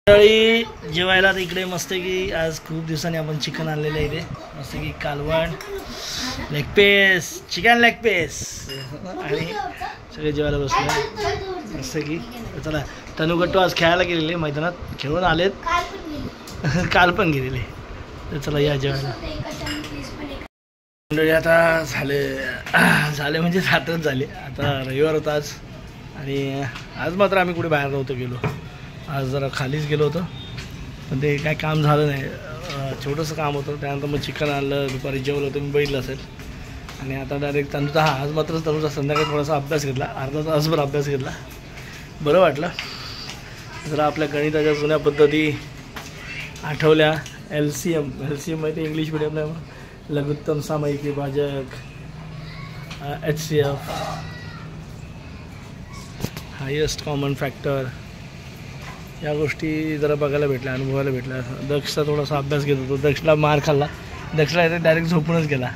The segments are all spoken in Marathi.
मंडळी जेवायला इकडे मस्त की आज खूप दिवसांनी आपण चिकन आणलेलं आहे इथे मस्त की कालवण leg piece chicken leg piece आणि सगळे जेवायला बसले मस्त की. चला तनुगट्टू आज खेळायला गेलेले मैदानात खेळून आलेत काल पण गेलेले तर चला या जेवायला. मंडळी आता झाले म्हणजे रात्रच झाले. आता रविवार होता आज आणि आज मात्र आम्ही कुठे बाहेर नव्हतो गेलो. आज जरा खालीच गेलो होतो पण ते काय काम झालं नाही. छोटंसं काम होतं त्यानंतर मग चिकन आणलं दुपारी जेवलं होतं मी बघितलं असेल आणि आता डायरेक्ट तनुचा आज मात्र तनुचा संध्याकाळी थोडासा अभ्यास घेतला अर्धा तासभर अभ्यास घेतला बरं वाटलं. जरा आपल्या गणिताच्या जुन्या पद्धती आठवल्या. LCM माहिती इंग्लिश मिडियमला लघुत्तम सामायिक विभाजक HCF हायेस्ट कॉमन फॅक्टर या गोष्टी जरा बघायला भेटल्या अनुभवायला भेटल्या. दक्षचा थोडासा अभ्यास घेत होतो. दक्षला मार खाल्ला. दक्षला डायरेक्ट झोपूनच गेला.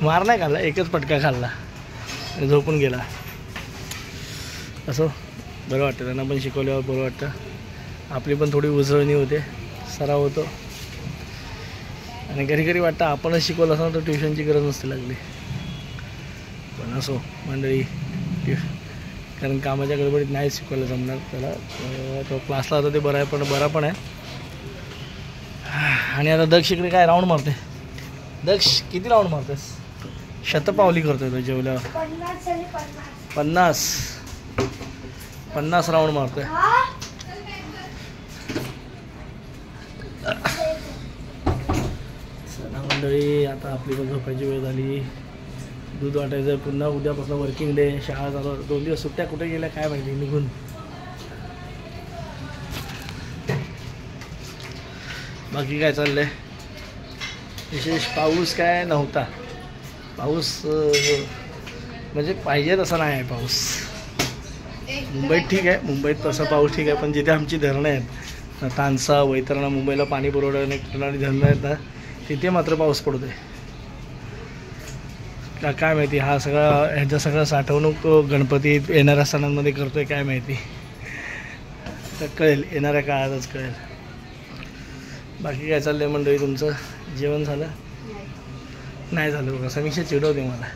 मार नाही खाल्ला एकच पटका खाल्ला आणि झोपून गेला. असं बरं वाटतं त्यांना पण शिकवल्यावर बरं वाटतं. आपली पण थोडी उजळणी होते सराव होतो आणि घरी वाटतं आपणच शिकवलं असं तर ट्युशनची गरज नसते लागली. पण असो मंडळी कारण कामाच्या गडबडीत नाही शिकवायला जमणार त्याला. तो क्लासला आता ते बरा पण आहे. आणि आता दक्ष इकडे काय राऊंड मारते. दक्ष किती राऊंड मारतेस. शतपावली करतोय तो जेवल्यावर 50 राऊंड मारतोय. मंडळी आता आपली पण झोपायची वेळ झाली. दूध वाटायचं पुन्हा उद्यापासून वर्किंग डे. शाळा चालू 2 दिवस सुट्ट्या कुठे गेल्या काय माहिती निघून. बाकी काय चाललंय विशेष. पाऊस काय नव्हता. पाऊस म्हणजे पाहिजे तसा नाही आहे पाऊस. मुंबईत ठीक आहे मुंबईत तसा पाऊस ठीक आहे पण जिथे आमची धरणं आहेत तानसा वैतरणा मुंबईला पाणी पुरवठा करणारी धरणं आहेत ना तिथे मात्र पाऊस पडतो आहे. काय माहिती हा ह्याचा सगळा साठवणूक तो गणपती येणाऱ्या सणांमध्ये करतो आहे काय माहिती. तर कळेल येणाऱ्या काळातच कळेल. बाकी काय चाललं आहे मंडळी तुमचं जेवण झालं नाही झालं बघा. समीक्षा चिडवते मला.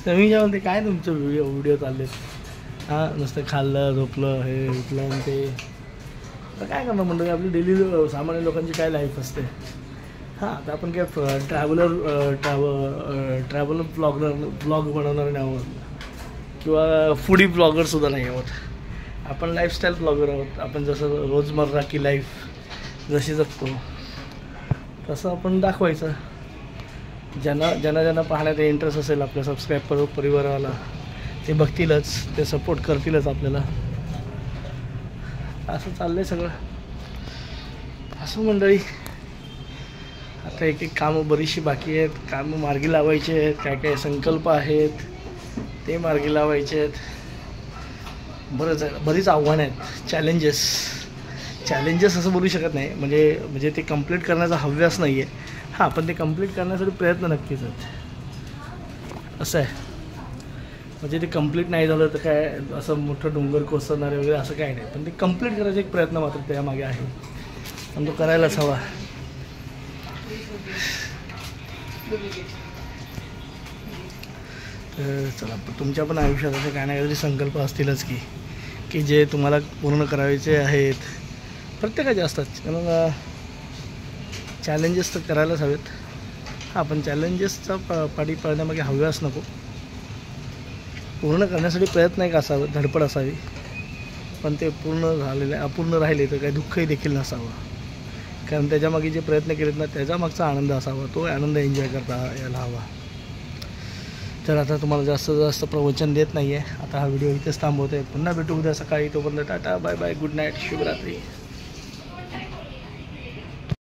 समीक्षा म्हणते काय तुमचं व्हिडिओ चाललेत नुसतं खाल्लं झोपलं हे उठलं आणि ते. तर काय करणार मंडळी आपली डेली सामान्य लोकांची काय लाईफ असते. हां आता आपण काय ट्रॅव्हलर ब्लॉग बनवणार नाही आहोत किंवा फूडी ब्लॉगरसुद्धा नाही आहोत. आपण लाईफस्टाईल ब्लॉगर आहोत. आपण जसं रोजमर्रा की लाईफ जशी जगतो तसं आपण दाखवायचं. ज्यांना पाहण्यात इंटरेस्ट असेल आपल्या सबस्क्राईब परिवाराला ते बघतीलच ते सपोर्ट करतीलच आपल्याला. असं चाललं आहे सगळं. असं मंडळी आता एक कामं बरीचशी बाकी आहेत. कामं मार्गी लावायचे आहेत. काय संकल्प आहेत ते मार्गी लावायचे आहेत. बरीच आव्हानं आहेत. चॅलेंजेस असं बोलू शकत नाही म्हणजे ते कंप्लीट करण्याचा हव्यास नाही आहे. हां पण ते कंप्लीट करण्यासाठी प्रयत्न नक्कीच आहेत. असं आहे म्हणजे ते कंप्लीट नाही झालं तर काय असं मोठं डोंगर कोसळणारे वगैरे असं काय नाही पण ते कंप्लीट करायचा एक प्रयत्न मात्र त्यामागे आहे पण तो करायलाच हवा. चला तुमच्या पण आयुष्यात असे काही ना काहीतरी संकल्प असतीलच की जे तुम्हाला पूर्ण करायचे आहेत. प्रत्येकाचे असतात कारण चॅलेंजेस तर करायलाच हवेत. हां पण चॅलेंजेसचा पाठी पडण्यामागे हव्यास नको. पूर्ण करण्यासाठी प्रयत्न एक असावा धडपड असावी पण ते अपूर्ण राहिले तर काही दुःखही देखील नसावं. कारण त्याच्यामागे जे प्रयत्न केलेत ना त्याचा मागचा आनंद असावा. तो आनंद एन्जॉय करता यायला हवा. तर आता तुम्हाला जास्त प्रवचन देत नाही आहे. आता हा व्हिडिओ इथेच थांबवतो आहे. पुन्हा भेटू उद्या सकाळी. तोपर्यंत tata bye bye good night शुभरात्री.